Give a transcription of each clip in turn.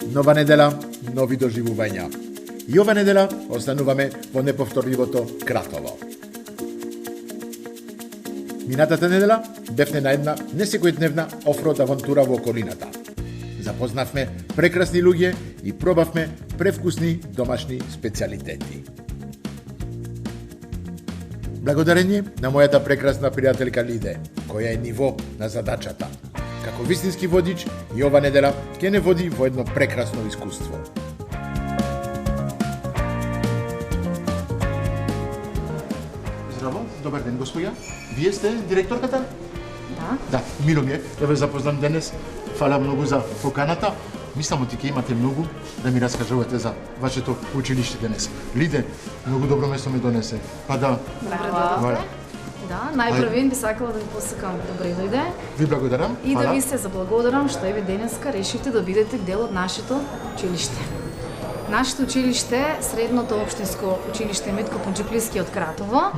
Нова недела, нови доживувања. И ова недела остануваме во неповторливото Кратово. Минатата недела бевме на една несекојдневна офроад авантура во околината. Запознавме прекрасни луѓе и пробавме превкусни домашни специјалитети. Благодарение на мојата прекрасна пријателка Лиде, која е ниво на задачата. Како вистински водич и ова недела ќе не води во едно прекрасно искуство. Здраво, добар ден, господја. Вие сте директорката? Да. Да, мило ми е да ве запознам денес. Фала многу за поканата. Мислам оти ќе имате многу да ми раскажувате за вашето училиште денес. Лиде, многу добро место ми донесе. Па да. Добре. Да, најпрвен би сакала да ви посакам добре дојде. Ви благодарам. И да ви се заблагодарам што еве денеска решивте да бидете дел од нашето училиште. Нашето училиште, средното општинско училиште Митко Пончеплиски од Кратово,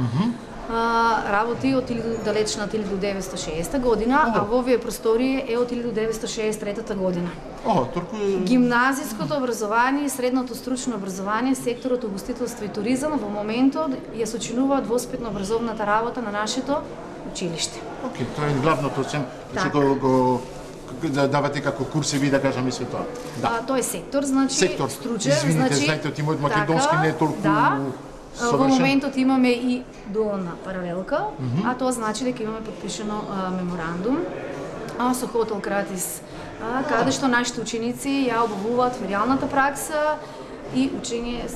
работи од далечната 1960 година, а во овие простории е од 1963 година. Толку... Гимназиското образование и средното стручно образование, секторот угостителство и туризам во моментот ја сочинуваат двоспетно образовната работа на нашето училиште. Тоа е главното, што го давате како курсеви, да кажам и све тоа. Да. Тоа е сектор, значи стручен, извините, знаете, од тимот македонски не е толку совршен. Во моментот имаме и дуална паралелка, а тоа значи дека имаме подпишано меморандум со Хотел Кратис, каде што нашите ученици ја обувуваат филијалната пракса и учење,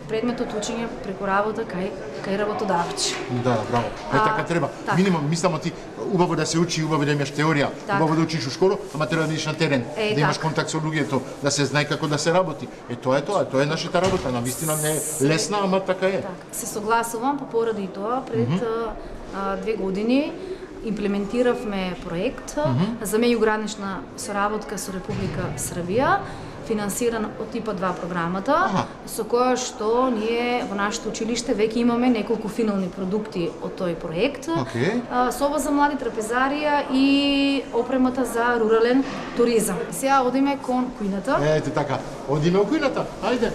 предметот учење преку работа кај работодавци. Да, браво. Така треба. Минимум, мислам ти убаво да се учи, убаво да имаш теорија, убаво да учиш у школа, ама треба да идеш на терен, да имаш контакт со луѓето, да се знае како да се работи. Тоа е нашата работа, навистина не е лесна, ама така е. Се согласувам, поради тоа пред 2 години имплементиравме проект за меѓугранична соработка со Република Србија, финансиран од типа 2 програмата, со која што ние во нашето училиште веќе имаме неколку финални продукти од тој проект. Соба за млади, трапезарија и опремата за рурален туризам. Сега одиме кон кујната. Ете така, одиме у кујната, ајде.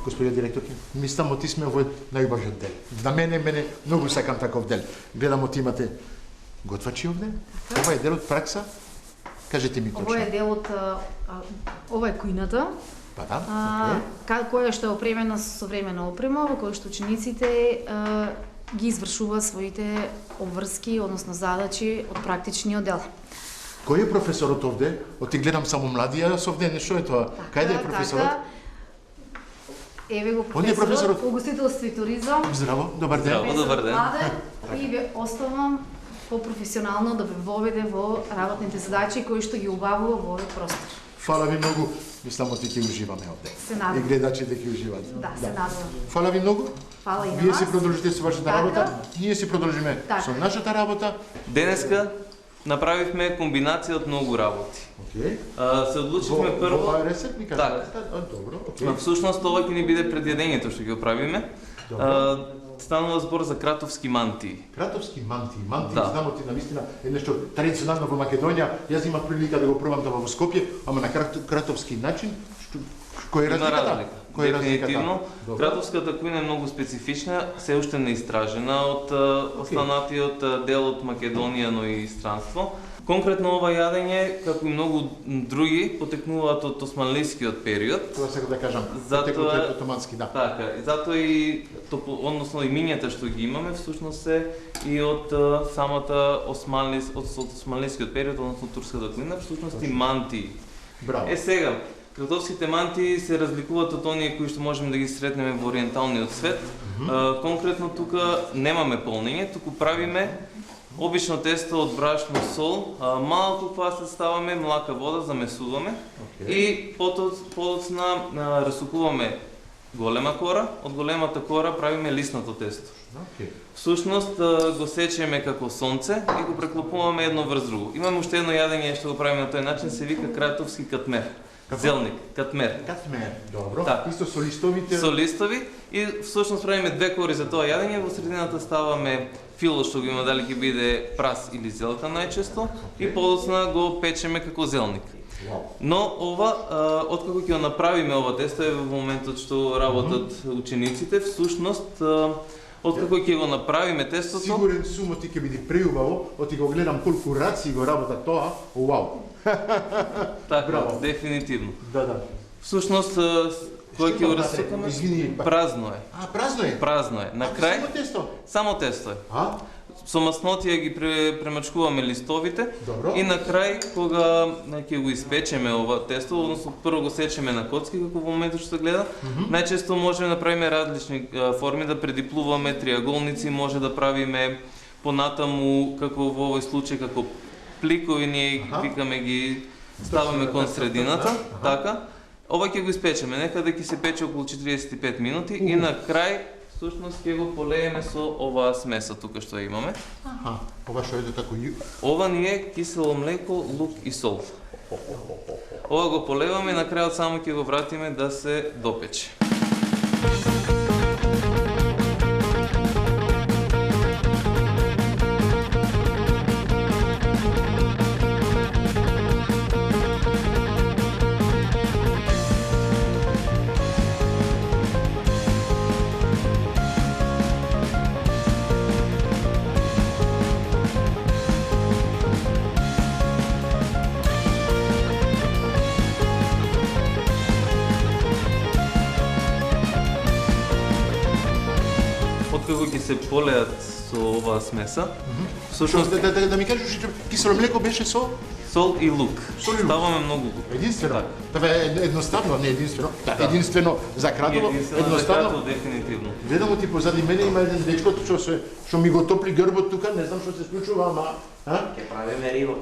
Господја директорке, мислам оти сме во најубавиот дел. На мене многу сакам таков дел. Гледам оти имате готвачи овде. Ова е дел од пракса. Кажете ми точно. Ова е дел од ова е кујната. Па да. Која што е опремена со современа опрема, во која што учениците ги извршуваат своите обврски, односно задачи од практичниот дел. Кој е професорот овде? Оти гледам само младија со овде, нешто е тоа. Каде е професорот? Еве го професорот по угостителство и туризам. Здраво, добар ден. Здраво, добар ден. И ве оставам по-професионално да ве воведе во работните задачи кои што ги убавува во овој простор. Фала ви многу. Мислам оти ќе уживаме овде. Се надевам. И гледачите ќе уживаат. Да, се надевам. Фала ви многу. Фала и на вас. Вие си продолжите со вашата работа, ние си продолжиме со нашата работа. Денеска направивме комбинација од многу работи. Се одлучивме прво... Во рецепт ми кажа? Добро, Всушност ова ќе ни биде предјадењето што ќе правиме. Станува збор за кратовски мантии. Кратовски мантии, знамо ти навистина е нешто традиционално во Македонија. Јас имав прилика да го пробам тоа во Скопје, ама на кратовски начин. Кој е разликата? Дефинитивно. Кратовската кујна е многу специфична, се уште не истражена од останатиот дел од Македонија, но и странство. Конкретно ова јадење, како и многу други, потекнуваат од османлискиот период. Тоа сакам да кажам, потекнуваат од отомански, да. Така, и затоа и односно имињата што ги имаме всушност се и од самата османлискиот период, односно турската кујна, всушност и мантии. Браво. Сега, кратовските мантии се разликуваат од оние кои што можеме да ги сретнеме во ориенталниот свет. Конкретно тука немаме полнење, туку правиме обично тесто од брашно, сол, малку квасец ставаме, млака вода, замесуваме и подоцна расукуваме голема кора, од големата кора правиме лисното тесто. Всушност го сечеме како сонце и го преклопуваме едно врз друго. Имаме уште едно јадење што го правиме на тој начин, се вика кратовски катмер. Зелник, катмер. Катмер, добро. Так. Исто со листовите. Со листови и всушност правиме две кори за тоа јадење, во средината ставаме фило што го има, дали ќе биде прас или зелка најчесто и подоцна го печеме како зелник. Но ова, откако ќе го направиме ова тесто, е во моментот што работат учениците, всушност откако ќе го направиме тестото... Сигурен сум, ти ќе биде преубаво, оти го гледам колку раци го работат тоа, вау. Така, Браво. дефинитивно. Да. Всушност, кој ќе го расцукаме? Извини. Празно е. Празно е? Празно е. На крај... Само тесто? Само тесто е. Со маснотија ги премачкуваме листовите. Добро. И на крај, кога ќе го испечеме ова тесто, односно прво го сечеме на коцки, како во моментот што гледа, најчесто можеме да правиме различни форми, да предиплуваме триаголници, може да правиме понатаму, како во овој случај, како пликови, ние викаме ги ставаме кон средината, така. Ова ќе го испечеме, некаде ќе се пече околу 45 минути и на крај всушност ќе го полееме со оваа смеса тука што имаме. Ова што е како Ова ни е кисело млеко, лук и сол. Ова го полеваме и на крајот само ќе го вратиме да се допече. Откако ќе се полеат со оваа смеса, всушност да ми кажеш што кисело млеко беше со сол и лук. Сол и лук. Ставаме многу лук. единствено. Тоа е едноставно, не единствено. Единствено за кратово, Единствено за кратово, дефинитивно. Гледам ти позади мене има еден дечко што ми го топли грбот тука, не знам што се случува, ама Ќе правиме риба.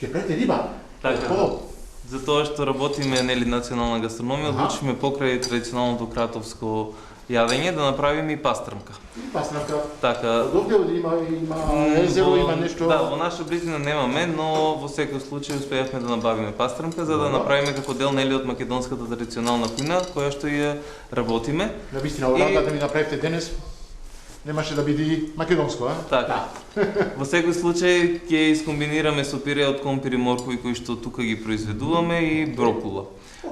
ќе правите риба. Така. За тоа што работиме нели национална гастрономија, одлучивме покрај традиционалното кратовско јадење да направиме и пастрмка. Пастрмка. Така. Овде има езеро, има нешто. Да, во наша близина немаме, но во секој случај успеавме да набавиме пастрмка за да направиме како дел нели од македонската традиционална кујна, која што ја работиме. Навистина, ова да ми направите денес немаше да биде македонско, Така. Во секој случај ќе искомбинираме со пире од компир и моркови кои што тука ги произведуваме и брокула.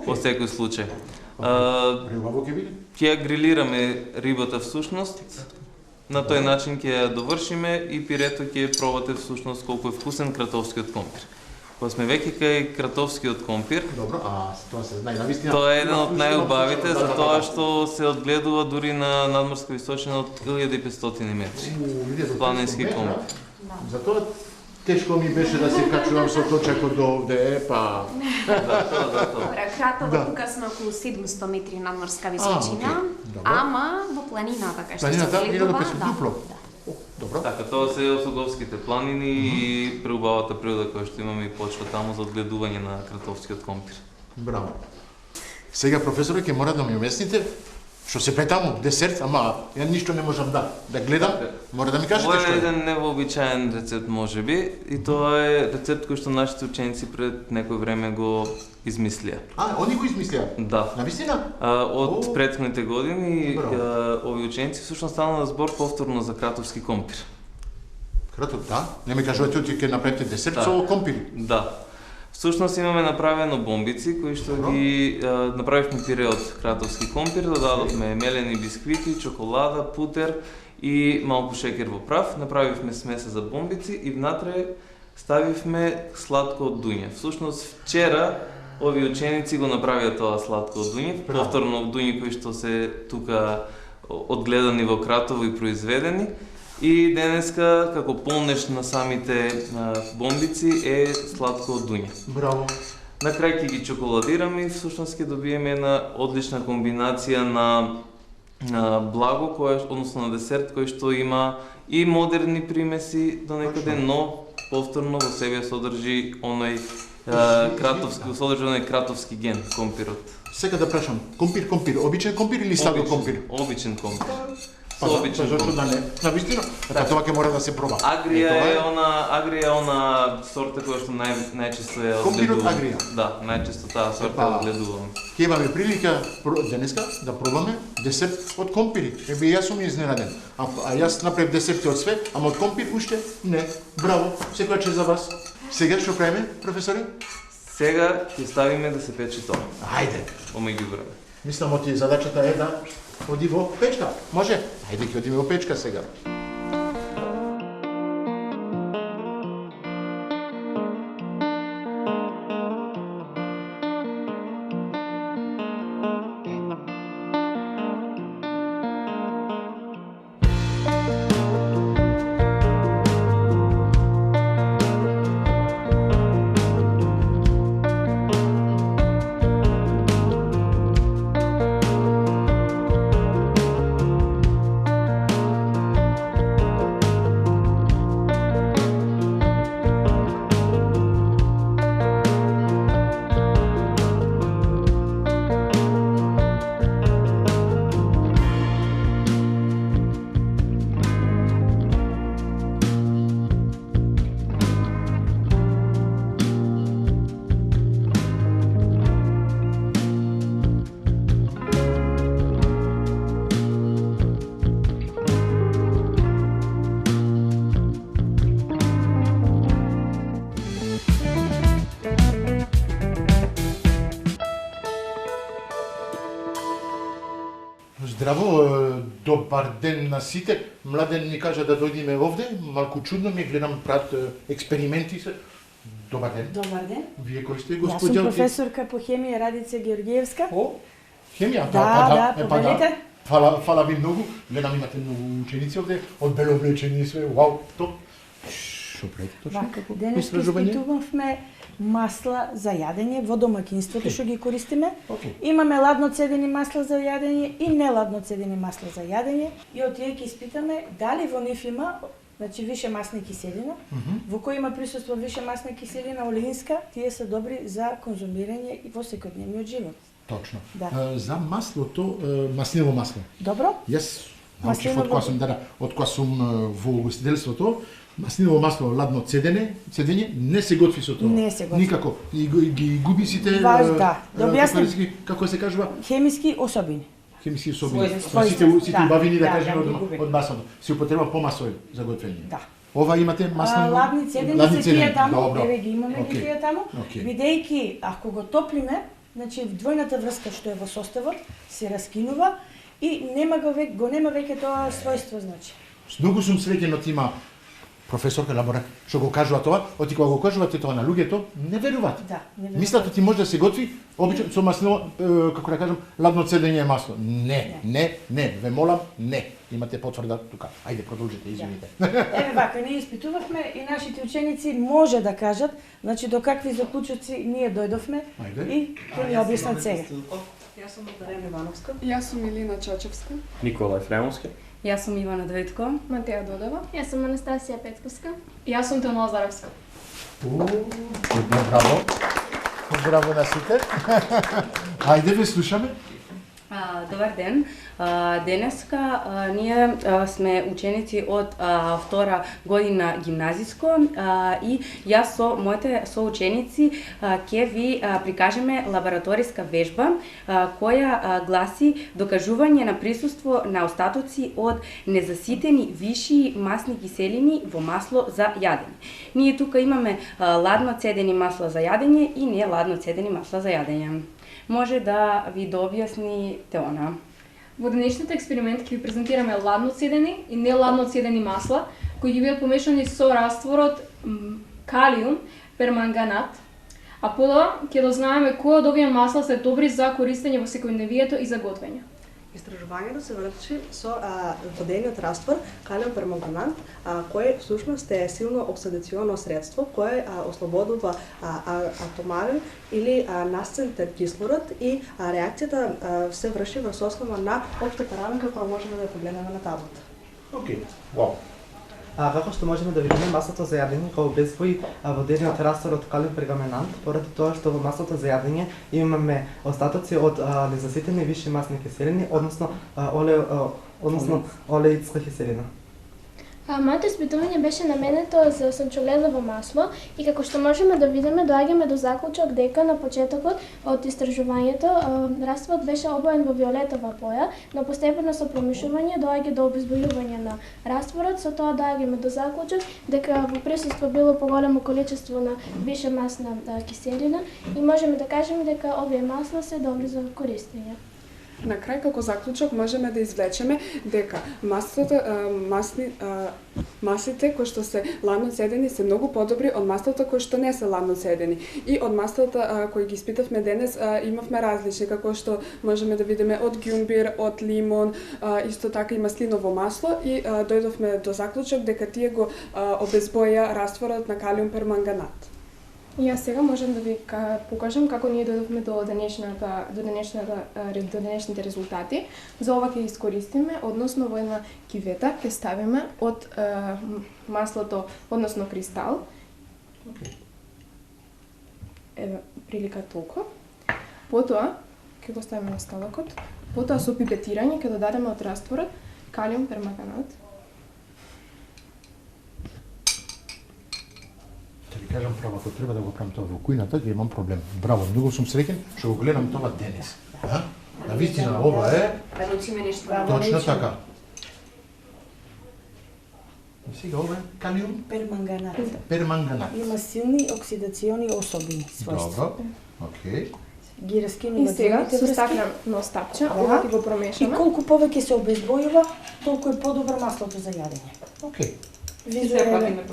Во секој случај. Преубаво ќе биде? Ќе ја грилираме рибата всушност, на тој начин ќе ја довршиме и пирето ќе пробате всушност колку е вкусен кратовскиот компир. Кога сме веќе кај кратовскиот компир, добро, тоа се знае навистина. Тоа е еден од најубавите за тоа што се одгледува дури на надморска височина од 1500 метри. Планински компир. Затоа тешко ми беше да се качувам со точакот до овде, па... Кратово тука сме околу 700 метри надморска височина, ама во планината кај што се гледува дупло. Добро. Така, тоа се Осоговските планини и преубавата природа која што имаме и почва таму за одгледување на кратовскиот компир. Браво. Сега професоре ќе мора да ми објасните што се пре таму, десерт, ама ја ништо не можам да гледам. Мора да ми кажете што Ова е е. еден невообичаен рецепт можеби и тоа е рецепт кој што нашите ученици пред некој време го измислија. Они го измислија? Да. Навистина? Од претходните години овие ученици всушност станува збор повторно за кратовски компир. Кратов, да? Не ми кажувате оти ќе направите десерт со компири? Да. Всушност имаме направено бомбици кои што ги направивме пире од кратовски компир, додадовме мелени бисквити, чоколада, путер и малку шекер во прав, направивме смеса за бомбици и внатре ставивме сладко од дуње. Всушност вчера овие ученици го направија тоа сладко од дуње, повторно од дуње кои што се тука одгледани во Кратово и произведени. И денеска, како полнеш на самите бомбици, е сладко од дуње. Браво. На крај ќе ги чоколадираме и всушност ќе добиеме една одлична комбинација на благо, односно на десерт кој што има и модерни примеси до некаде, но повторно во себе содржи оној кратовски ген, компирот. Сега да прашам, компир, обичен компир или сладок компир? Обичен компир. со обичен зашто да не? Навистина, тоа ќе мора да се проба. Агрија е она сорта која што најчесто е Компир од одгледувам. Агрија. Да, најчесто таа сорта Па, одгледувам. Ќе имаме прилика денеска да пробаме десерт од компири. Јас сум изненаден. А јас направив десерти од све, ама од компир уште не. Браво, секоја чест за вас. Сега што правиме, професоре? Сега ќе ставиме да се пече тоа. Ајде. Во меѓувреме. Мислам, оти задачата е да оди во печка. Може? Ајде ќе одиме во печка сега. Здраво, добар ден на сите. Младен ми кажа да дојдеме овде. Малку чудно ми гледам прат експерименти се. Добар ден. Добар ден. Вие кој сте, Јас господја? сум професорка по хемија Радица Георгиевска. О, хемија? Да, повелете. Фала ви многу. Гледам имате многу ученици овде, од бело облечени и све. Вау, топ. Што правите точно? Вака, Како денес истражување? испитувавме масла за јадење во домаќинството што ги користиме. Окей. Имаме ладно цедени масла за јадење и неладно цедени масла за јадење. И од тие ќе испитаме дали во нив има значи више масна киселина, во кој има присуство више масна киселина олеинска, тие се добри за конзумирање и во секојдневниот живот. Точно. Да. За маслото, маслиново масло. Добро? Јас научив од Маслиново- кога сум од кога сум во угостителството, маслиново масло ладно цедење не се готви со тоа. Не се готви. Никако. И ги губи сите Да објасним. како се кажува, Хемиски особини. хемиски особини. Својства. Сите Да, убавини да да, кажеме да, ги губи. од маслото. Се употреба помасој за готвење. Да. Ова имате маслино. Ладни цедени се тие таму, Добро. еве ги имаме ги Окей. тие таму. Окей. Бидејќи ако го топлиме, значи двојната врска што е во составот се раскинува и нема нема веќе тоа својство значи. Многу сум среќен од има професорка лаборат што го кажува тоа, оти кога го кажувате тоа на луѓето, не веруваат. Да, не веруваат. Мислат ти може да се готви обично со маслино, како да кажам, ладно цедење масло. Не, ве молам, не. Имате потврда тука. Ајде продолжете, извинете. Еве вака, ние испитувавме и нашите ученици може да кажат, значи до какви заклучоци ние дојдовме Ајде. и ќе ни објаснат сега. Јас сум Дарена Ивановска. Јас сум Илина Чачевска. Николај Фремовски. Јас сум Ивана Дојтко. Матеја Додева. Јас сум Анастасија Петковска. Јас сум Теонела Заревска. Браво. Браво на сите. Ајде ве слушаме. Добар ден. Денеска ние сме ученици од втора година гимназиско и јас со моите соученици ќе ви прикажеме лабораториска вежба која гласи докажување на присуство на остатоци од незаситени виши масни киселини во масло за јадење. Ние тука имаме ладно цедени масла за јадење и не ладно цедени масла за јадење. Може да ви дообјасни Теона. Во денешниот експеримент ќе ви презентираме ладно цедени и неладно цедени масла, кои ќе бидат помешани со растворот калиум перманганат, а подоа ќе дознаеме кои од овие масла се добри за користење во секојдневието и за готвење. Истражувањето се врши со водениот раствор калиум перманганат, кој всушност е силно оксидационо средство кое ослободува атомарен или насцентен кислород и реакцијата се врши врз основа на општата рамка која можеме да ја погледнеме на таблата. Океј. Вау. Како што можеме да видиме, маслото за јадење го обезвои водениот раствор од калиум перманганат, поради тоа што во маслото за јадење имаме остатоци од незаситени виши масни киселини, односно односно олеицка киселина? Моето испитување беше наменето за сончогледово масло и како што можеме да видиме, доаѓаме до заклучок дека на почетокот од истражувањето растворот беше обоен во виолетова боја, но постепено со промешување доаѓа до обезбојување на растворот, со тоа доаѓаме до заклучок дека во присуство било поголемо количество на више масна киселина и можеме да кажеме дека овие масла се добри за користење. На крај како заклучок можеме да извлечеме дека маслите кои што се ладно цедени се многу подобри од маслата кои што не се ладно цедени. И од маслата кои ги испитавме денес имавме различни, како што можеме да видиме од ѓумбир, од лимон, исто така и маслиново масло и дојдовме до заклучок дека тие го обезбоја растворот на калиум перманганат. И јас сега можам да ви покажам како ние дојдовме до денешните резултати. За ова ќе искористиме, односно во една кивета ќе ставиме од маслото, односно кристал. Еве, прилика толку. Потоа ќе го ставиме на столакот. Потоа со пипетирање ќе додадеме од растворот калиум перманганат. Да ви кажам право, ако треба да го правам тоа во кујната, ќе имам проблем. Браво, многу сум среќен што го гледам тоа денес. Навистина, ова е точно така. Сега ова е калиум перманганат. Перманганат. Има силни оксидациони особини, свойства. Добро, окей. Ги раскинуваме. И сега со стаклено стапче, ова ќе го промешаме. И колку повеќе се обезбојува, толку е подобро маслото за јадење. Окей. Визуелно, има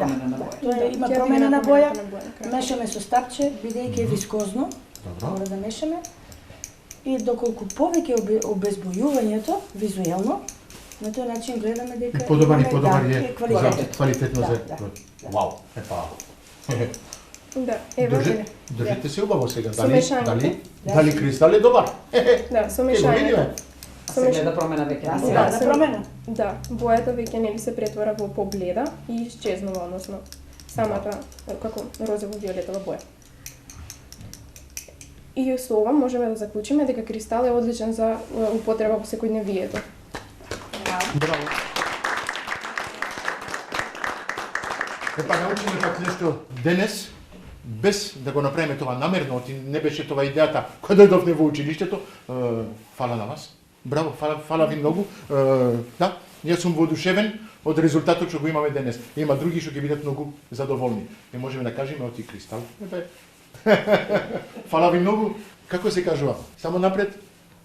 промена на боја, мешаме со стапче, бидејќи е вискозно, мора да мешаме. И доколку повеќе обезбојувањето, визуелно, на тој начин гледаме дека подобар е квалитетно за вау, епа. Да, ево. Држите се убаво сега, дали кристал е добар? Да, со мешањето. Се гледа промена веќе. Да, промена. Да, бојата веќе нели се претвора во побледа и исчезнува, односно самата како розово-виолетова боја. И со ова можеме да заклучиме дека кристал е одличен за употреба во секојдневието. Браво. Епа, научиме пак нешто денес, без да го направиме тоа намерно, не беше тоа идејата кога дојдовме во училиштето. Фала на вас. Браво, фала ви многу. Да, јас сум воодушевен од резултатот што го имаме денес. Има други што ќе бидат многу задоволни. И можеме да кажеме оти кристал. Фала ви многу. Како се кажува? Само напред,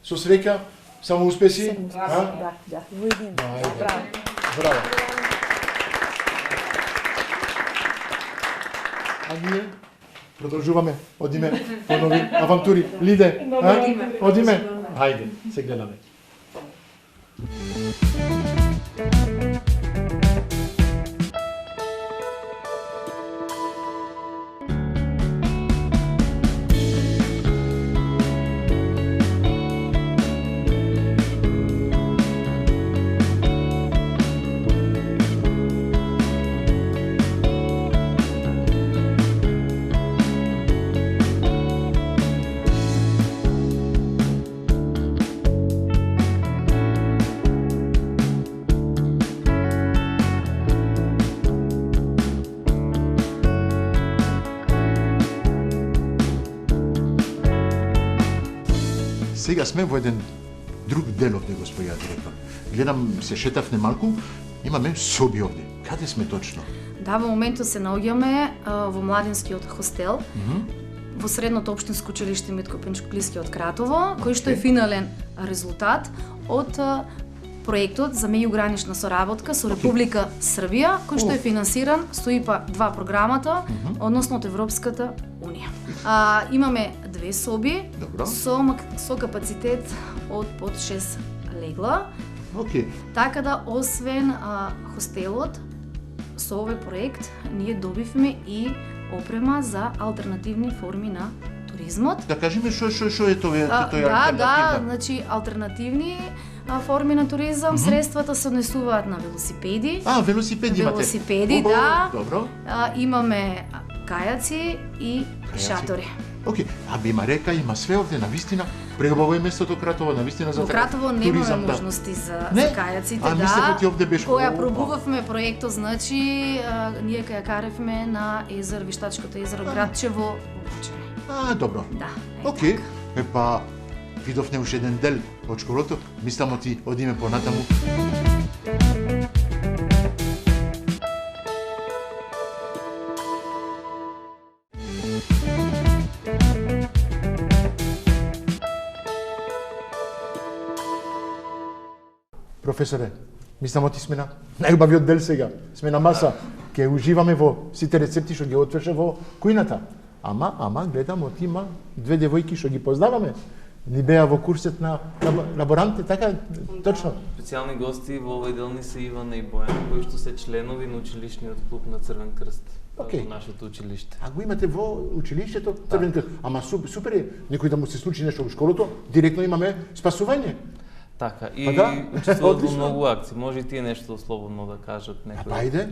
со среќа, само успеси. Да, во един. Браво. Браво. А ние продолжуваме, одиме по нови авантури. Лиде, одиме. Хајде, се гледаме. Сега сме во еден друг дел овде, господја директор. Гледам, се шетавме малку, имаме соби овде. Каде сме точно? Да, во моментот се наоѓаме во младинскиот хостел, во средното општинско училиште Митко Пенчоклиски од Кратово, кој што е финален резултат од проектот за меѓугранична соработка со Република Србија, кој што е финансиран со ИПА 2 програмата, односно од Европската Унија. Имаме две соби со капацитет од под 6 легла. Така да, освен хостелот, со овој проект ние добивме и опрема за алтернативни форми на туризмот. Да кажеме што е тоа? Да, значи алтернативни форми на туризам, средствата се однесуваат на велосипеди. Велосипеди имате? Велосипеди, да. Добро. Имаме кајаци и шатори. Океј, има река, има све овде, навистина. Преубаво е местото Кратово, навистина за Во Кратово немаме туризам, да. можности за Не? кајаците, А, мислев да. дека ти овде беше. Која пробувавме проектот, значи ние кај каревме на езеро, Виштачкото езеро, Градчево, Вовчене. Добро. Да. Океј. Епа, видовме уште еден дел од школото, мислам ти одиме понатаму. Професоре, мислам ти сме на најубавиот дел сега. Сме на маса. Ке уживаме во сите рецепти што ги отврше во кујната. Ама, гледам, има две девојки што ги познаваме. Ни беа во курсет на лаборанти, така точно. Специјални гости во овој дел ни се Ивана и Бојан, кои што се членови на училишниот клуб на Црвен крст во нашето училиште. А го имате во училиштето Црвен крст. Ама супер е, некој да му се случи нешто во школото, директно имаме спасување. Така, и учествуват во многу акции. Може и тие нешто слободно да кажат некој. Ајде.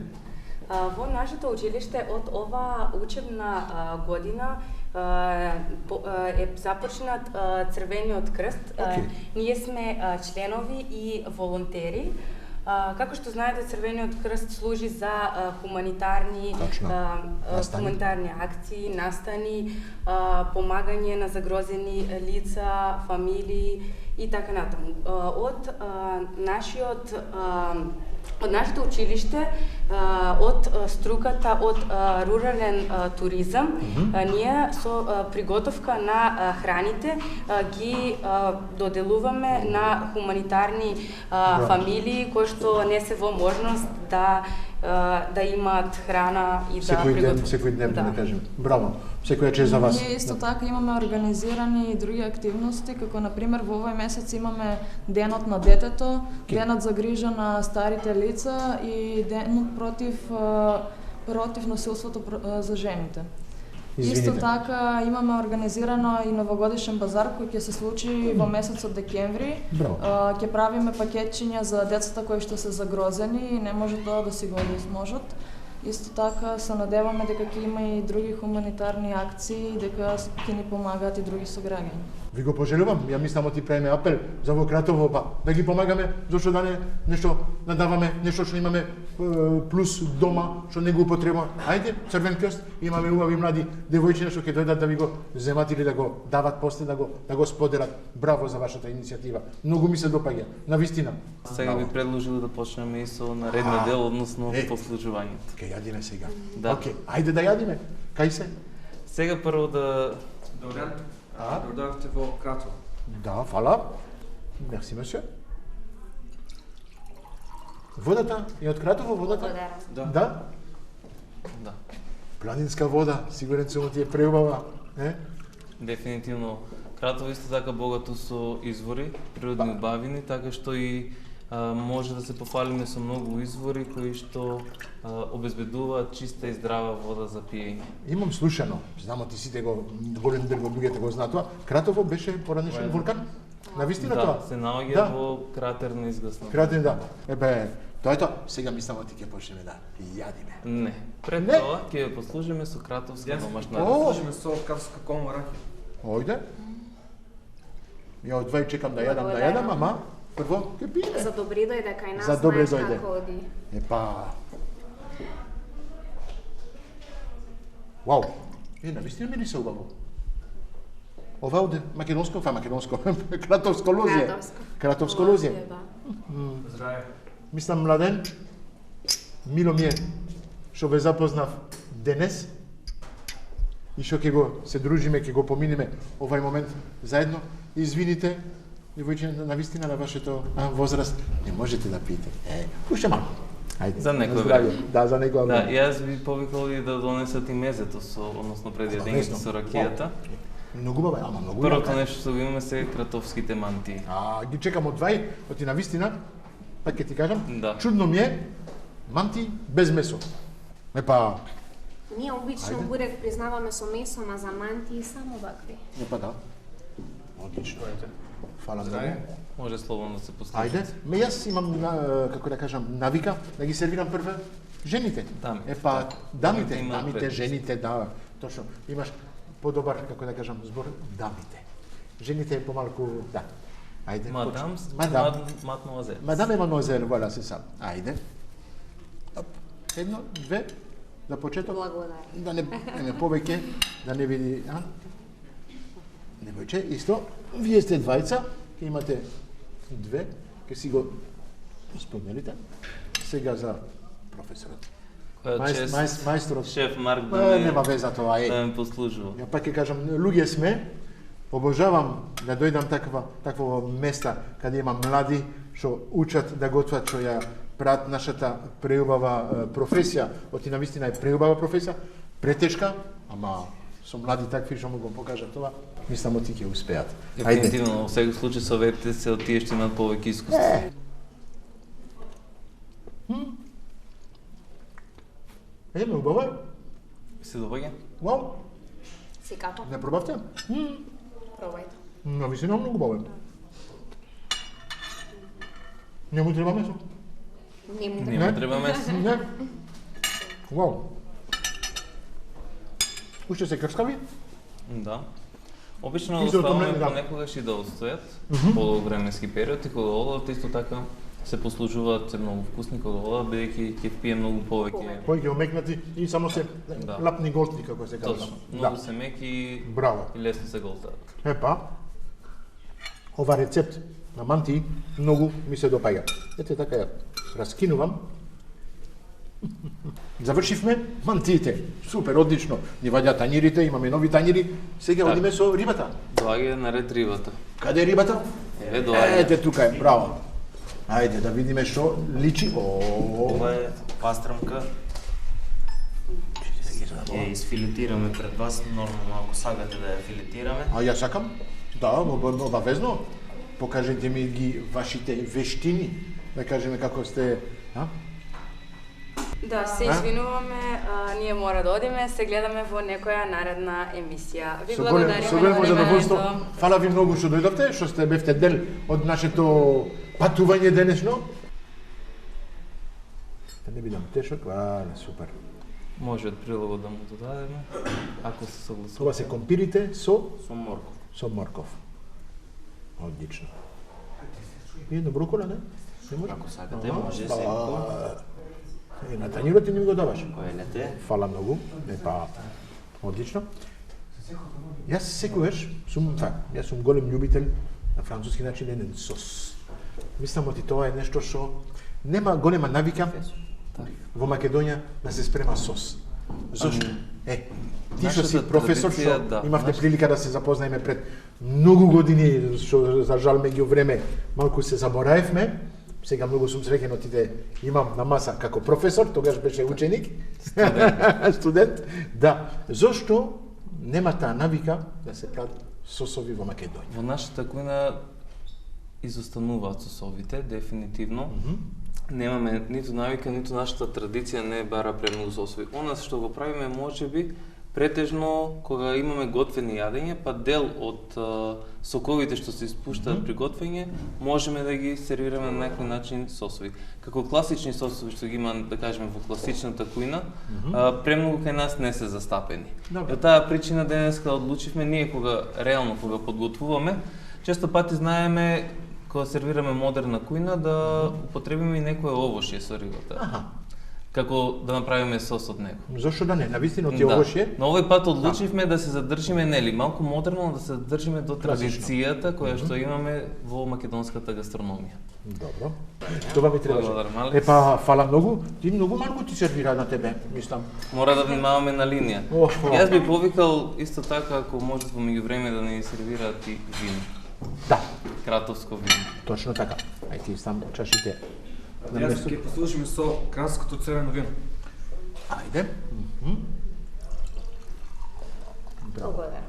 Во нашето училиште од ова учебна година е започнат Црвениот крст. Ние сме членови и волонтери. Како што знаете, Црвениот крст служи за хуманитарни акции, настани, помагање на загрозени лица, фамилии и така натаму. Од нашето училиште, од струката од рурален туризам, ние со приготовка на храните ги доделуваме на хуманитарни фамилии кои што не се во можност да имаат храна и да приготват. Секој ден, да кажем. Браво. Секоја чест за вас. Ние исто така имаме организирани и други активности, како например во овој месец имаме Денот на детето, Денот за грижа на старите лица и Денот против насилството за жените. Исто така имаме организирано и новогодишен базар кој ќе се случи во месецот декември. Ќе правиме пакетчиња за децата кои што се загрозени и не може тоа да си го изможат. Исто така се надеваме дека ќе има и други хуманитарни акции, дека ќе ни помагаат и други сограѓани. Ви го пожелувам, ја мислам ти правиме апел за во Кратово, да ги помагаме, зашто да не нешто надаваме, нешто што имаме плюс дома, што не го употребуваме. Ајде, Црвен крст, имаме убави млади девојчиња што ќе дојдат да ви го земат или да го дават после, да го споделат. Браво за вашата иницијатива. Многу ми се допаѓа, навистина. Сега би предложил да почнеме и со наредниот дел, односно послужувањето. Ке јадиме сега. Да. Океј, ајде да јадиме. Кај се? Сега прво да... Добре. Дојдовте во Кратово. Да, фала. Мерси, месье. Водата е од Кратово, водата? Да. Да? Да. Планинска вода, сигурен сум ти е преубава, не? Дефинитивно. Кратово исто така богато со извори, природни убавини, така што и може да се пофалиме со многу извори кои што обезбедуваат чиста и здрава вода за пиење. Имам слушано, знам ти сите голем дел од луѓето го знаат тоа. Кратово беше поранешен вулкан? Навистина тоа? Да, се наоѓа во кратер на изгаснат. Кратер, да. Тоа е тоа. Сега мислам ти ќе почнеме да јадиме. Не. Пред тоа ќе ја послужиме со кратовска домашна рација. Послужиме со кратовска комора. Ојде. Ја од двај чекам да јадам, ама прво ќе пиеме. За добре дојде кај нас, за добре знаеш дојде. како оди. Вау, навистина ми се убаво. Ова оде македонско, кратовско лозје. Кратовско лозје. Здраве. Мислам, Младен, мило ми е што ве запознав денес и што ќе го се дружиме, ќе го поминеме овај момент заедно. Извините, девојчиња, навистина на вашето возраст не можете да пиете. Уште малку. Ајде. За некој време. Да, за некој време. Да, јас би повикал и да донесат и мезето односно предјадењето со ракијата. Многу баба, ама многу. Првото нешто што го имаме се кратовските мантии. Ги чекам од двај, оти навистина, пак ќе ти кажам, да. Чудно ми е манти без месо. Ние обично бурек признаваме со месо, ма за мантии само вакви. Да. Одлично. Фала многу. Може слободно да се послушате. Ајде, јас имам, како да кажам, навика да ги сервирам прво жените. Дамите, жените, да, точно. Имаш подобар, како да кажам, збор, дамите. жените помалку, да. Ајде. Мадам, мадмуазел. Мадам е мадмуазел, voilà, c'est ça. Ајде. Оп. Едно, две, за почеток. Благодарам. Да не повеќе, да не види, а? Немојче, исто. Вие сте двајца, ќе имате две, ќе си го споделите. Сега за професорот. Мајсторот. Шеф Марк нема веза тоа, да ме послужува. Ја пак ќе кажам, луѓе сме, обожавам да дојдам такво места каде има млади што учат да готват, што ја прават нашата преубава професија. Оти навистина е преубава професија, претешка, ама со млади такви што му го покажат това, мислам оти ќе успеат. Дефинитивно, во секој случај советите се од тие што имаат повеќе искуство. Ме убаво е. Се доваѓа? Вау. Секако. Не пробавте? Пробајте. Навистина многу убаво е. Не му треба месо? Не му треба месо. Не. Вау. Уште се крскави? Да. Обично оставаме понекогаш и да остојат по временски период и кога одат исто така се послужуваат се многу вкусни кога одат, бидејќи ќе пие многу повеќе. Повеќе омекнати и само се лапни голтни, како се кажа. Многу се меки и лесно се голтаат. Епа, ова рецепт на манти многу ми се допаѓа. Ете така ја раскинувам. Завршивме мантиите. Супер, одлично. Ни ваѓа тањирите, имаме нови тањири. Сега одиме со рибата. Доаѓа наред рибата. Каде е рибата? Доаѓа. Ете тука е, браво. Ајде да видиме што личи. Ова е пастрамка. Ќе изфилетираме пред вас, нормално ако сакате да ја филетираме. А ја сакам? Да, обавезно. Покажете ми ги вашите вештини. Да кажеме како сте, а? Да, се извинуваме, ние мора да одиме, се гледаме во некоја наредна емисија. Ви благодариме на вниманието. Фала ви многу што дојдовте, што сте бевте дел од нашето патување денешно. Да не бидам тешок, супер. Може од прилогот да му додадеме, ако се согласува. Това се компирите со морков. Со морков. Одлично. И едно брокола, не? Ако сакате, може секој. На тањирот не ми го даваш. Којнете. Фала многу. Епа, одлично. Јас секогаш сум јас сум голем љубител на француски начинен сос. Мислам оти тоа е нешто што нема голема навика во Македонија да се спрема сос. Зошто? Ти што си професор, што имавте прилика да се запознаеме пред многу години, што за жал меѓу време малку се забораевме. Сега многу сум среќен отиде имам на маса како професор, тогаш беше ученик, студент. Да, зошто нема таа навика да се прават сосови во Македонија? Во нашата кујна изостануваат сосовите, дефинитивно. Немаме ниту навика, ниту нашата традиција не бара премногу сосови. Она што го правиме можеби претежно кога имаме готвени јадења, па дел од соковите што се испуштаат при готвење, можеме да ги сервираме на некој начин сосови. Како класични сосови што ги има, да кажеме, во класичната кујна, премногу кај нас не се застапени. Од таа причина денеска одлучивме ние кога подготвуваме, често пати знаеме кога сервираме модерна кујна да употребиме и некое овошје со рибата. Како да направиме сос од него. Зошто да не? Навистина од овошје? Но овој пат одлучивме да се задржиме, нели, малку модерно, да се задржиме до традицијата која што имаме во македонската гастрономија. Добро. Това ми требаше. Епа, фала многу. Ти многу малку ти сервира на тебе, мислам. Мора да внимаваме на линија. Јас би повикал исто така ако може во меѓувреме да ни сервираат и вино. Да. Кратовско вино. Точно така. Ај ти сам чашите. Јас ќе послужиме со кранското црвено вино. Ајде. Благодарам.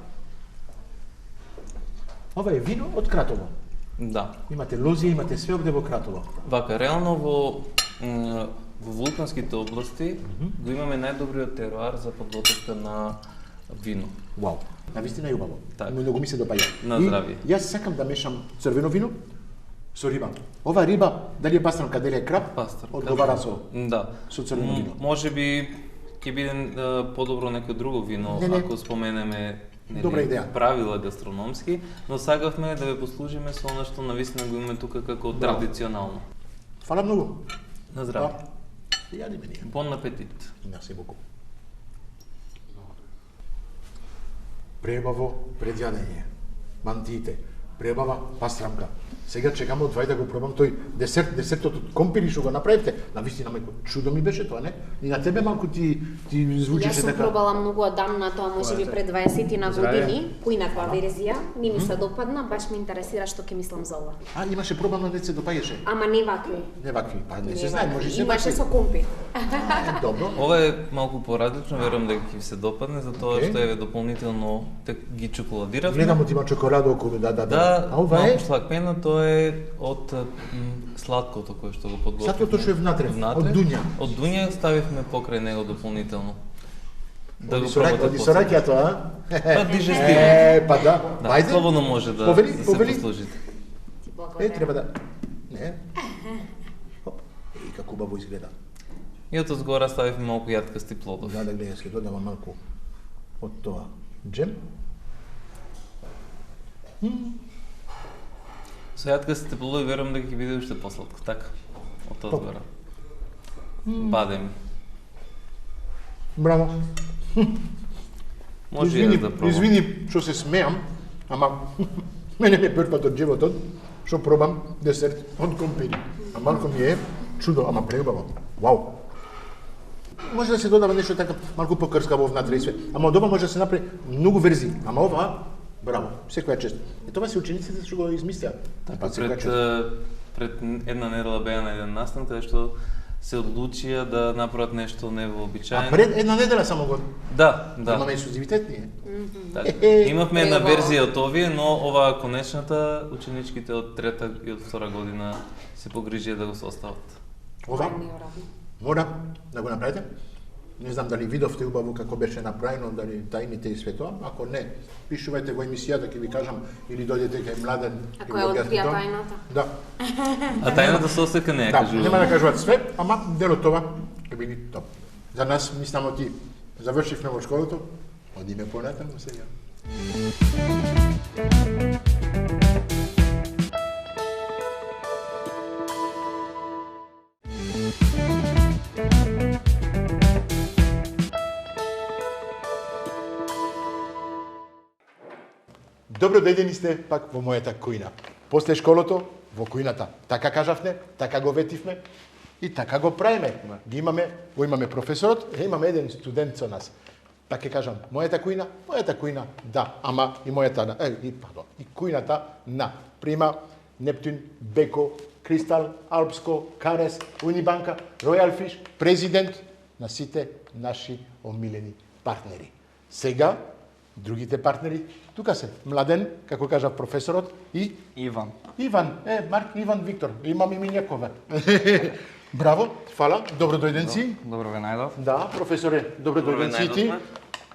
Ова е вино од Кратово. Да. Имате лозија, имате све овде во Кратово. Вака, реално во вулканските области го имаме најдобриот теруар за подготовка на вино. Вау. Навистина е убаво. Многу ми се допаѓа. На здравје. Јас сакам да мешам црвено вино со риба. Ова риба, дали е пастрамка, дали е краб, одговара со црвено вино. Може би ќе биде подобро некој друго вино, ако споменеме Добра идеја. Правила гастрономски, но сакавме да ве послужиме со она што навистина го имаме тука како традиционално. Фала многу. На здраве. Јади ми ние. Бон апетит. Мерси боку. Пребаво предјадење. Мантиите. Пребава пастрамка. Сега чекам од вај да го пробам тој десертот од компири што го направивте. Навистина ме чудо ми беше тоа, не? И на тебе малку ти звучеше така. Јас сум така. пробала многу одамна тоа, можеби пред 20 на години, кујнаква верзија, не ми се допадна, баш ме интересира што ќе мислам за ова. А, имаше пробано да се допаѓаше? Ама не вакви. Не вакви, па не се знае, може се имаше со компир. Добро. Ова е малку поразлично, верувам дека ќе се допадне, затоа што е дополнително ги чоколадиравме. Гледам од има чоколада околу, да. А ова е слакпена, тоа е од сладкото кое што го подготвивме. Сладкото што е внатре, од дуња. Од дуња ставивме покрај него дополнително. Да го Оди сораќето, а? Па дижестивно. Па да. Ајде. Слободно може да се послужите. Треба да. Не. Хоп. Како убаво изгледа. И од згора ставивме малку јаткасти плодови. Да, гледај, ќе додавам малку од тоа джем. Со јаткастите плодови верувам дека ќе биде уште посладко, така? Од тоа згора. Бадем. Браво. Може и да пробам. Извини што се смеам, ама мене ме прв пат од животот што пробам десерт од компири. А малку ми е чудо, ама преубаво. Вау. Може да се додава нешто така малку покрскаво внатре и све. Ама од ова може да се направи многу верзии. Ама ова, браво, секоја чест. И тоа се учениците што го измислија. Пред една недела беа на еден настан каде што се одлучија да направат нешто невообичаено. А пред една недела само го. Да. Имаме ексклузивитет ние. Имавме една верзија од овие, но оваа конечната ученичките од трета и од втора година се погрижија да го состават. Ова мора да го направите. Не знам дали видовте убаво како беше направено, дали тајните и све тоа. Ако не, пишувајте во емисијата, ќе ви кажам, или дојдете кај Младен. Ако ја открија тајната. Да. А тајната со осека не ја кажуваме. Нема да кажуваат све, ама дел од тоа ќе биде топ. За нас, мислам, ти завршивме во школото, одиме понатаму сега. Добро дојдени сте пак во мојата кујна. После школото, во кујната. Така кажавме, така го ветивме и така го правиме. Ги имаме професорот, имаме еден студент со нас. Пак ќе кажам, мојата кујна, да, ама и мојата, и кујната на Прима, Нептун, Беко, Кристал, Алпско, Карес, Унибанка, Ројал Фиш, президент на сите наши омилени партнери. Сега, другите партнери, тука се Младен, како кажа професорот, и Иван. Марк Иван Виктор, имам и минјакове. Браво, фала, добро дојденци. Добро ве најдов. Да, професоре, добро дојденци ти.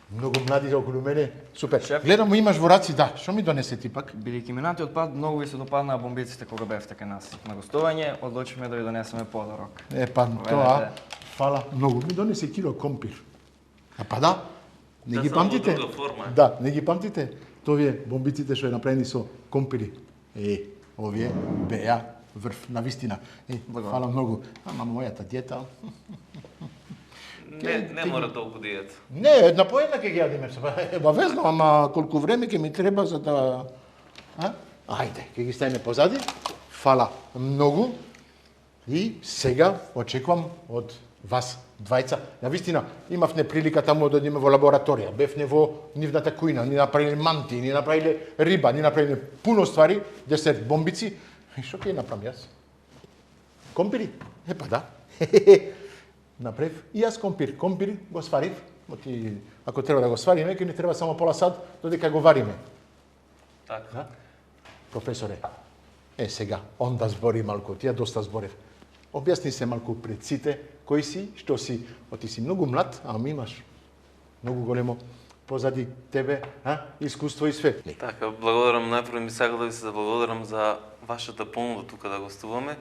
Многу млади околу мене, супер. Гледам, имаш во раци, да, што ми донесе ти пак? Бидејќи минатиот пат многу ви се допаднаа бомбиците кога бевте кај нас на гостување, одлучивме да ви донесеме подарок. Тоа, фала, многу ми донесе кило компир. А па да, не ги памтите? Да, не ги памтите? Товие бомбиците што е направени со компири. Овие беа врв на вистина. Фала многу. Ама мојата диета. Не мора толку диета. Не, една по една ќе ги јадиме. Обавезно, ама колку време ќе ми треба за да... Ајде, ќе ги ставиме позади. Фала многу. И сега очекувам од вас двајца. На вистина, имавме прилика таму да одиме во лабораторија. Бевне во нивната кујна, ни направиле манти, ни направиле риба, ни направиле пуно ствари, десерт, бомбици. И што ќе направам јас? Компири? Па да. Направив и јас компир. Компир го сварив. Ако треба да го свариме, ќе ни треба само пола сат додека го вариме. Така. Професоре, сега, он да збори малку, ти ја доста зборев. Објасни се малку пред сите, кој си, што си, ти си многу млад, ама имаш многу големо позади тебе, искуство и све. Така, благодарам, најпрво ми сакам да ви се заблагодарам за вашата понуда тука да гостуваме,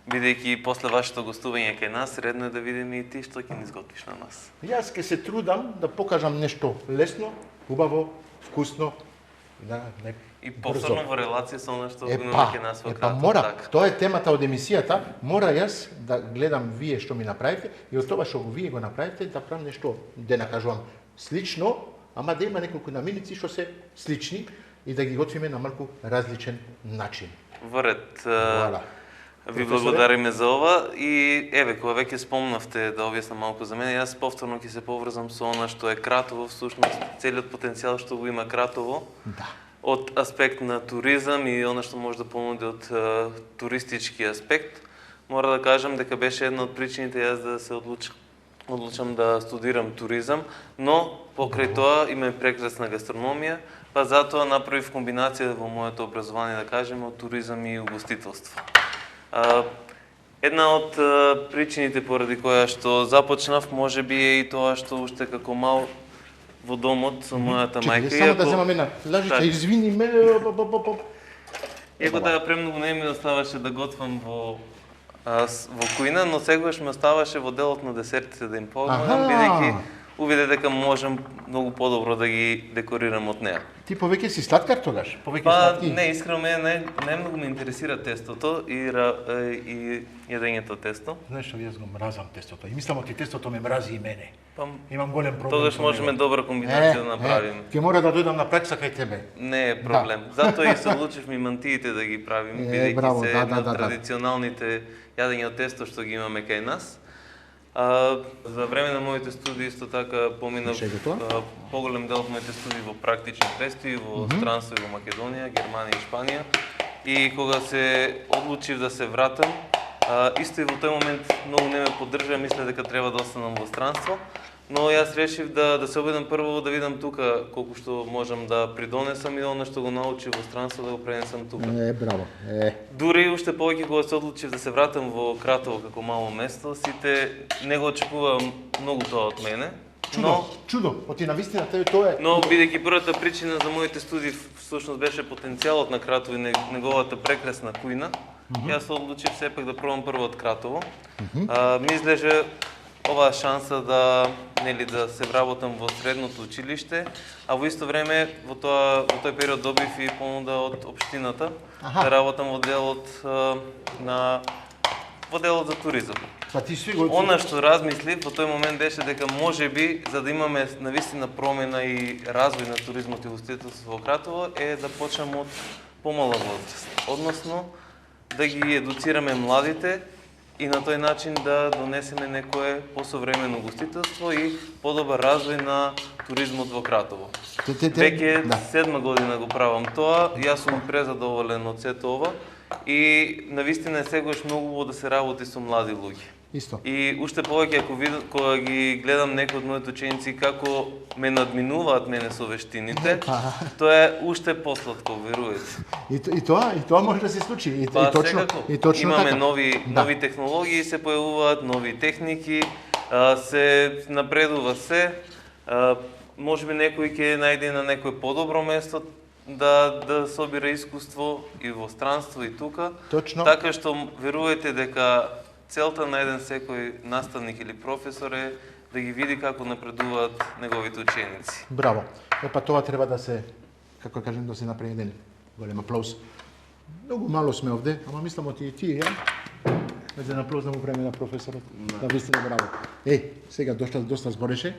бидејќи после вашето гостување кај нас, редно е да видиме и ти што ќе ни изготвиш на нас. Јас ќе се трудам да покажам нешто лесно, убаво, вкусно, да, не И повторно во релација со она што го Епа, имаме ке нас во Кратово. мора, така. тоа е темата од емисијата, мора јас да гледам вие што ми направите и од тоа што го вие го направите да правам нешто, да накажувам слично, ама да има неколку намирници што се слични и да ги готвиме на малку различен начин. Во ред. Voilà. Ви Професоре? благодариме за ова и еве кога веќе спомнавте да објаснам малку за мене, јас повторно ќе се поврзам со она што е Кратово, всушност целиот потенцијал што го има Кратово. Да. Од аспект на туризам и она што може да понуди од туристички аспект, мора да кажам дека беше една од причините јас да се одлучам да студирам туризам, но покрај тоа има и прекрасна гастрономија, па затоа направив комбинација во моето образование, да кажеме, од туризам и угостителство. Една од причините поради која што започнав, можеби е и тоа што уште како мал во домот со мојата мајка. Само да земам една лажица, извини ме. Иако таа премногу не ми оставаше да готвам во кујна, но секогаш ми оставаше во делот на десертите да им помагам, бидејќи увиде дека можам многу подобро да ги декорирам од неа. Ти повеќе си сладкар тогаш? Повеќе Па, сладки? не, искрено мене не многу ме интересира тестото и јадењето тесто. Знаеш што, јас го мразам тестото. И мислам оти тестото ме мрази и мене. Па, имам голем проблем. Тогаш можеме добра комбинација да направиме. Ќе мора да дојдам на пракса кај тебе. Не е проблем. Затоа и се одлучивме и мантиите да ги правиме, бидејќи се една од традиционалните јадења од тесто што ги имаме кај нас. За време на моите студии исто така поминав поголем дел од моите студии во практични престои во странство и во Македонија, Германија и Шпанија. И кога се одлучив да се вратам, исто и во тој момент многу не ме поддржа, мисле дека треба да останам во странство, но јас решив да се обидам прво да видам тука колку што можам да придонесам и она што го научив во странство да го пренесам тука. Браво. Дури уште повеќе кога се одлучив да се вратам во Кратово како мало место, сите не го очекуваа многу тоа од мене. Чудо, оти навистина тоа е. Но бидејќи првата причина за моите студии всушност беше потенцијалот на Кратово и неговата прекрасна кујна, јас се одлучив сепак да пробам прво од Кратово. Ми излеже оваа шанса да се вработам во средното училиште, а во исто време во тој период добив и понуда од општината да работам во делот за туризам. Она што размислив во тој момент беше дека можеби за да имаме навистина промена и развој на туризмот и угостителството во Кратово е да почнем од помала возраст, односно да ги едуцираме младите и на тој начин да донесеме некое посовремено угостителство и подобар развој на туризмот во Кратово. Веќе 7 година го правам тоа, јас сум презадоволен од сето ова и навистина е сегаш многу убаво да се работи со млади луѓе. Исто. И уште повеќе кога ги гледам некои од моите ученици како ме надминуваат мене со вештините, тоа е уште посладко, веруете. И тоа може да се случи. И точно имаме нови технологии, се појавуваат нови техники, се напредува се. Можеби некој ќе најде на некое подобро место да собира искуство и во странство и тука. Точно. Така што верувате дека целта на еден секој наставник или професор е да ги види како напредуваат неговите ученици. Браво. Епа тоа треба да се, како кажем, да се направи еден голем аплауз. Многу мало сме овде, ама мислам оти и ти, ја? Еден аплауз да му правиме на професорот. Да, вистина браво. Сега доста збореше.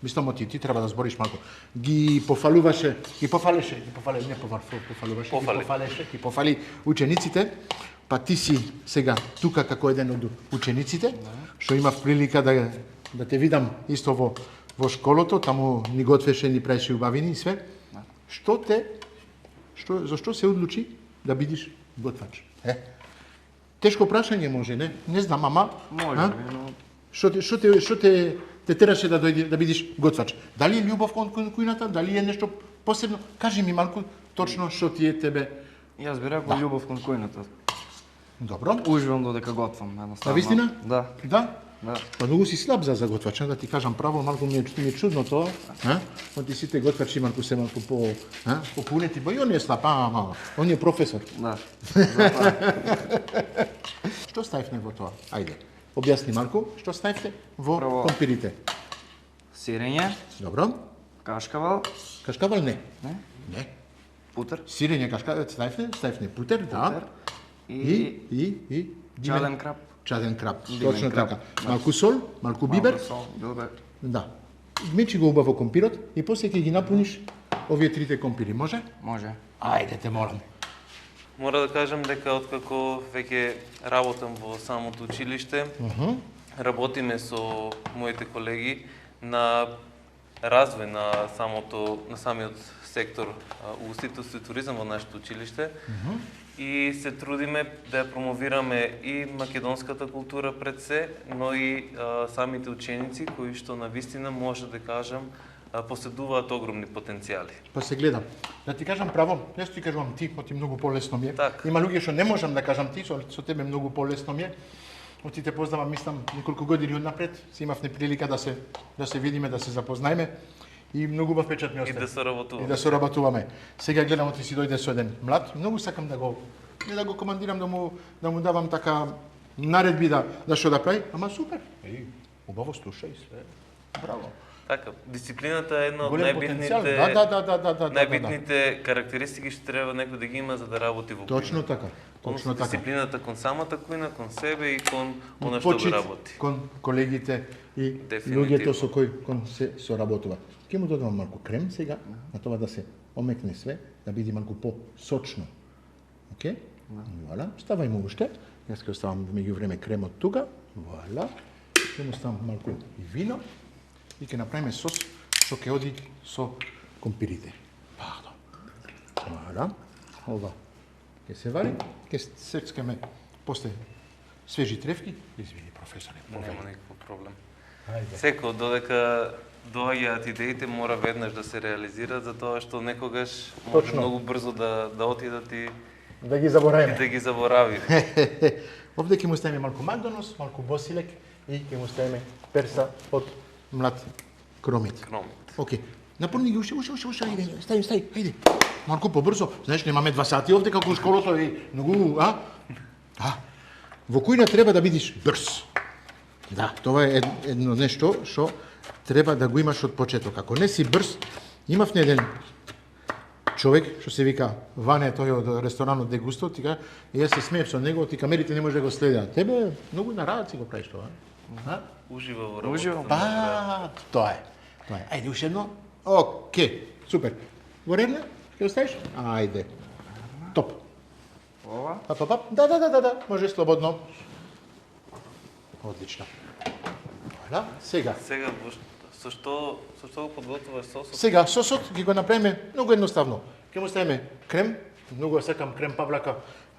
Мислам оти ти треба да збориш малку. Ги пофалеше учениците. Па ти си сега тука како еден од учениците, што имав прилика да те видам исто во школото, таму ни готвеше, ни правеше убавини и све. Зашто се одлучи да бидиш готвач? Тешко прашање може, не? Не знам, ама... Може, но... Што те тераше да бидиш готвач? Дали е љубов кон кујната? Дали е нешто посебно? Кажи ми малку точно што ти е тебе... Јас би рекол љубов кон кујната. Добро. Уживам додека готвам, едноставно. Навистина? Да. Да? Па многу си слаб за готвач, да ти кажам право, малку ми е чудно тоа. Оти сите готвачи малку се малку попунети, ба и он е слаб, он е професор. Да. Што ставивме во тоа? Ајде, објасни малку, што ставивте во компирите? Сирење. Добро. Кашкавал. Кашкавал не. Не. Путер. Сирење кашкавал, стајфне путер, да. И Чаден крап. Чаден крап, Димен точно крап. така. Малку сол, малку бибер. Малку сол, бибер. Да. Мечи го убаво компирот и после ќе ги напуниш овие трите компири, може? Може. Ајде те молам. Мора да кажам дека откако веќе работам во самото училиште, работиме со моите колеги на развој на самиот сектор угостителство и туризам во нашето училиште и се трудиме да ја промовираме и македонската култура пред се, но и самите ученици кои што навистина може да кажам поседуваат огромни потенцијали. Па се гледам. Да ти кажам право, јас ти кажувам ти, оти многу полесно ми е. Так. Има луѓе што не можам да кажам ти, со тебе многу полесно ми е. Оти те познавам, мислам, неколку години однапред, си имавме прилика да се видиме, да се запознаеме и многу убав печат ми остави. И да соработуваме. И да соработуваме. Сега гледам, оти си дојде со еден млад, многу сакам да го командирам, да му давам така наредби да што да прави, ама супер. Убаво слушај све. Браво. Така, дисциплината е една од Голем потенцијал. Да. најбитните карактеристики што треба некој да ги има за да работи во кујна. Точно така. Точно така. Дисциплината кон самата кујна, кон себе и кон она што го работи. Кон колегите и луѓето со кои кон се соработува. Ќе му додавам малку крем сега, на тоа да се омекне све, да биде малку по-сочно. Океј? Вуала, ставај му уште. Јас ќе оставам меѓу време кремот тука. Вуала. Ќе му ставам малку и вино и ќе направиме сос што ќе оди со компирите. Пардон. Вуала. Ова ќе се вари, ќе сечкаме после свежи тревки. Извини, професоре. Нема никаков проблем. Секој додека доаѓаат идеите мора веднаш да се реализираат, затоа што некогаш може многу брзо да отидат и да ги заборавиме. Да ги заборавиме. Овде ќе му ставиме малку магдонос, малку босилек и ќе му ставиме перса од млад кромит. Океј. Напорни ги уште, ајде, стај, ајде. Малку побрзо. Знаеш, немаме 2 сати овде како у школото и многу, Во кујна треба да бидиш брз. Да, тоа е едно нешто што треба да го имаш од почеток. Ако не си брз, имавме еден човек што се вика Ване, тој од ресторанот Де Густо, тика, и јас се смеев со него, ти камерите не може да го следат. Тебе многу на рад си го правиш тоа. Ужива во работа. Па, тоа е. Ајде уште едно. Океј, супер. Во редна? Ќе оставиш? Ајде. Топ. Ова? Да, може слободно. Одлично. Вала, сега. Сега со што го подготвуваш сосот? Сега сосот ги го направиме многу едноставно. Ќе му ставиме крем, многу сакам крем Павлака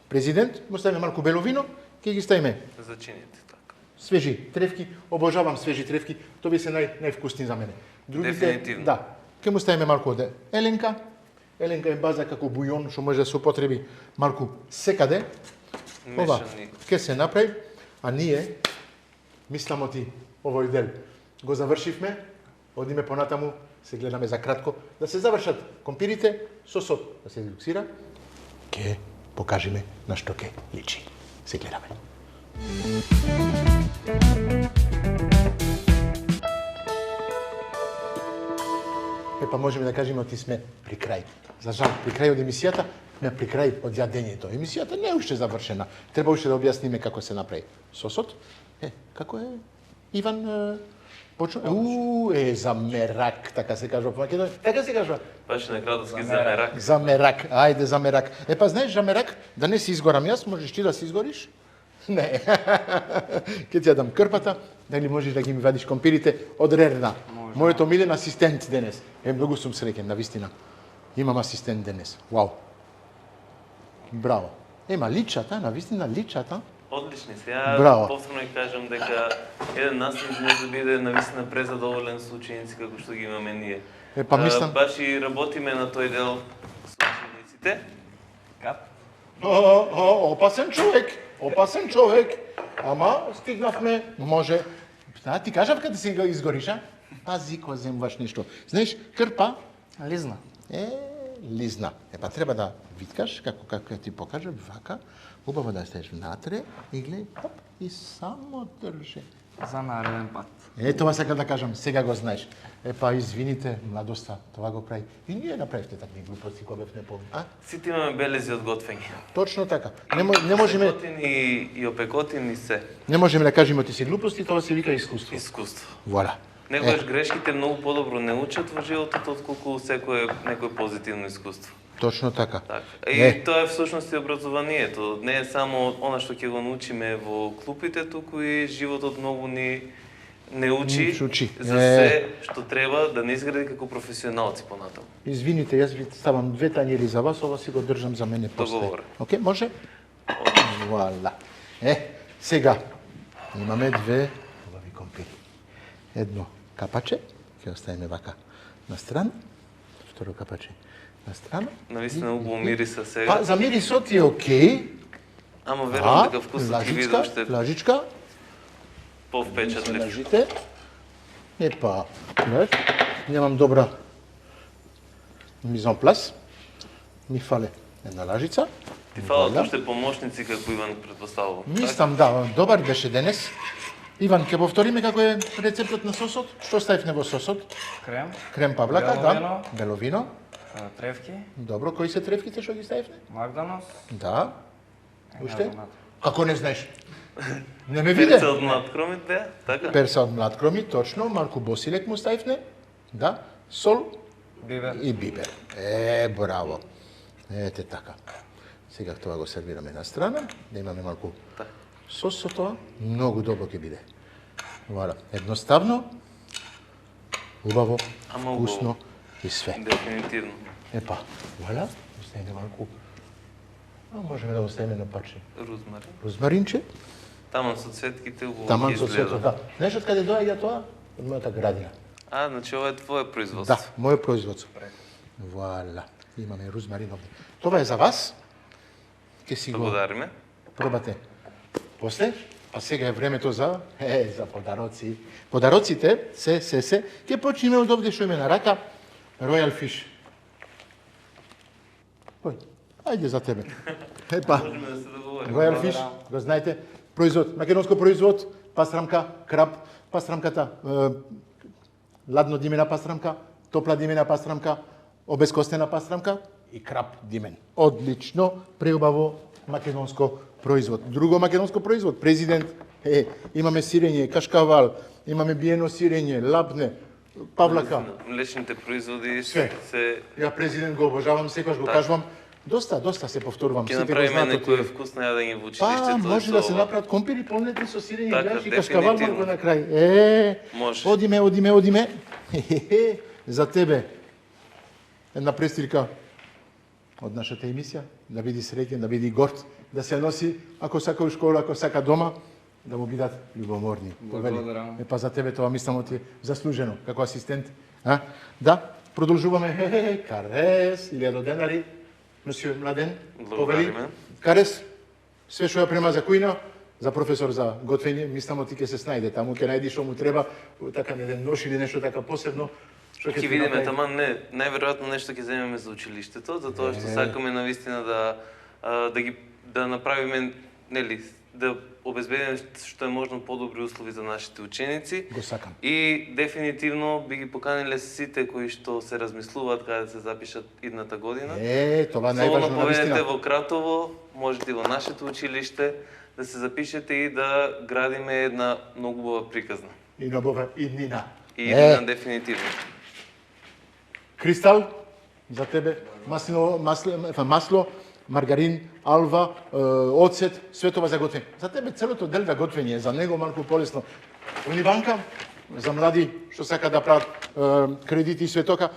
президент, му ставиме малку бело вино, ќе ги ставиме зачините така. Свежи тревки, обожавам свежи тревки, тоа би се највкусни за мене. Дефинитивно. Да. Ќе му ставиме малку од еленка. Еленка е база како бујон што може да се употреби малку секаде. Ова ќе се направи, а ние мислам ти овој дел го завршивме, одиме понатаму, се гледаме за кратко, да се завршат компирите, сосот да се редуксира, ќе покажеме на што ќе личи. Се гледаме. Епа можеме да кажеме оти сме при крај. За жал, при крај од емисијата, сме при крај од јадењето. Емисијата не е уште завршена. Треба уште да објасниме како се направи сосот. Како е? Иван почна? Замерак, така се кажува по македонски. Така се кажува. Баш некрадовски замерак. Замерак, ајде замерак. Епа знаеш замерак, да не си изгорам јас, можеш ти да си изгориш? Не. Ке ти ја дам крпата, дали можеш да ги ми вадиш компирите од рерна. Мојот омилен асистент денес. Многу сум среќен, навистина. Имам асистент денес. Вау. Браво. Личата, навистина личата. Одлични. Сега повторно и кажам дека еден наставник може да биде навистина презадоволен со ученици како што ги имаме ние. Мислам... Баш и работиме на тој дел со учениците. Опасен човек. Ама стигнавме, може... Ти кажав каде си го изгориш, а? Пази кога земваш нешто. Знаеш, крпа... Лизна. Лизна. Треба да видкаш, како ти покажа, вака, убаво да стаеш внатре и гледај, хоп, и само држе. За нареден пат. Тоа сакам да кажам, сега го знаеш. Извините, младоста, това го прави. И ние направивте такви глупости кога бев неполни. Сите имаме белези од готвење. Точно така. Не можеме и опекотин и се. Не можеме да кажеме ти си глупости, тоа се вика искуство. Искуство. Вуаля. Некогаш грешките многу подобро не учат во животот отколку некое позитивно искуство. Точно така. И тоа е всушност и образованието. Не е само она што ќе го научиме во клупите, туку и животот многу ни не учи за се што треба да не изгради како професионалци понатаму. Извините, јас ви ставам 2 тањери за вас, ова си го држам за мене после. Договор. Океј, може? Вуаля. Сега имаме 2 убави компири. Едно капаче, ќе оставиме вака на страна, второ капаче на страна. Навистина убаво мириса сега. За мирисот е окей. Ама верувам дека вкусот ќе биде уште лажичка. Повпечатлив. Лажите. Знаеш, немам добра мизон плас. Ми фале една лажица. Ти фалат уште помошници како Иван предпоставувам. Мислам, добар беше денес. Иван, ќе повториме како е рецептот на сосот? Што ставивме во сосот? Крем. Крем павлака, бело вино. Тревки. Добро, кои се тревките што ги ставивме? Магданос. Да. Уште? Како не знаеш? Не ме виде? Перса од млад кромит беа, така? Перса од млад кромит, точно. Малку босилек му ставивме. Да. Сол. Бибер. И бибер. Браво. Ете така. Сега тоа го сервираме на страна, да имаме малку сос со тоа. Многу добро ќе биде. Вала. Едноставно, убаво, вкусно и све. Дефинитивно. Вала. Оставиме малку. Можеме да оставиме на парче. Розмарин. Розмаринче. Таман со цветките убаво Таман ќе со изгледа. цветот, да. Знаеш од каде доаѓа тоа? Од мојата градина. Значи ова е твое производство. Да, моје производство. Вуаля. Имаме розмарин овде. Тоа е за вас. Ке си го благодариме. Пробате. После, сега е времето за подароци. Подароците се ќе почнеме од овде што име на рака. Royal Fish. Ајде за тебе. Можеме да се договориме. Royal Fish, го знаете, производ, македонско производ, пастрамка, краб, пастрамката, ладно димена пастрамка, топла димена пастрамка, обезкостена пастрамка и краб димен. Одлично, преубаво македонско производ. Друго македонско производ, президент, имаме сирење, кашкавал, имаме биено сирење, лабне, павлака. Млечните производи се. Ја президент го обожавам, секогаш го кажувам. Доста се повторувам. Ќе направиме некој вкусно јадење во училиштето. Може да се направат компири полнети со сирење, така, и кашкавал малку на крај. Може. Одиме. За тебе една престилка од нашата емисија, да биди среќен, да биди горд, да се носи, ако сака у школа, ако сака дома, да му бидат љубоморни. Благодарам. За тебе тоа мислам ти заслужено, како асистент. Да, продолжуваме. Карес, 1000 денари. Носио Младен, повели. Карес, све што ја према за кујна, за професор за готвење, мислам ти ќе се снајде таму, ќе најди што му треба, така неден нож или нешто така посебно. Ќе видиме таман, најверојатно нешто ќе земеме за училиштето, затоа што сакаме навистина да направиме, нели, да обезбедиме што е можно подобри услови за нашите ученици. Го сакам. И дефинитивно би ги поканиле сите кои што се размислуваат каде да се запишат идната година. Това најважно навистина. Поведете во Кратово, можете и во нашето училиште да се запишете и да градиме една многу убава приказна. И нобова иднина. И иднина дефинитивно. Кристал, за тебе, масло, маргарин, алва, оцет, све тоа за готвење. За тебе целото дел да готвење, за него малку полесно. Унибанка, за млади што сака да прават кредити и све тока,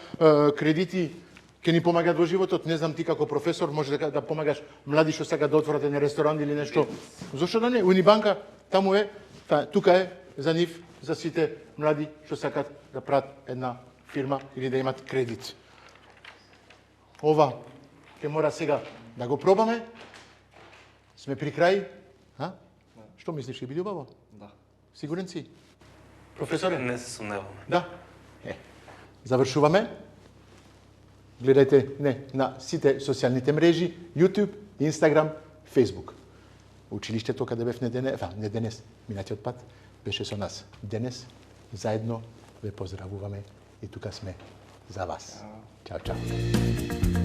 кредити ќе ни помагат во животот. Не знам ти како професор може да помагаш млади што сака да отворат еден ресторан или нешто. Зошто да не? Унибанка таму е, тука е за нив, за сите млади што сакат да прават една фирма или да имат кредит. Ова ќе мора сега да го пробаме. Сме при крај. Што мислиш, ќе биде убаво? Да. Сигурен си? Професоре? Не се сомневаме. Да. Завршуваме. Гледајте на сите социјалните мрежи, YouTube, Instagram, Facebook. Училиштето каде бев не денес, минатиот пат, беше со нас денес. Заедно ве поздравуваме и тука сме за вас. Чао, чао.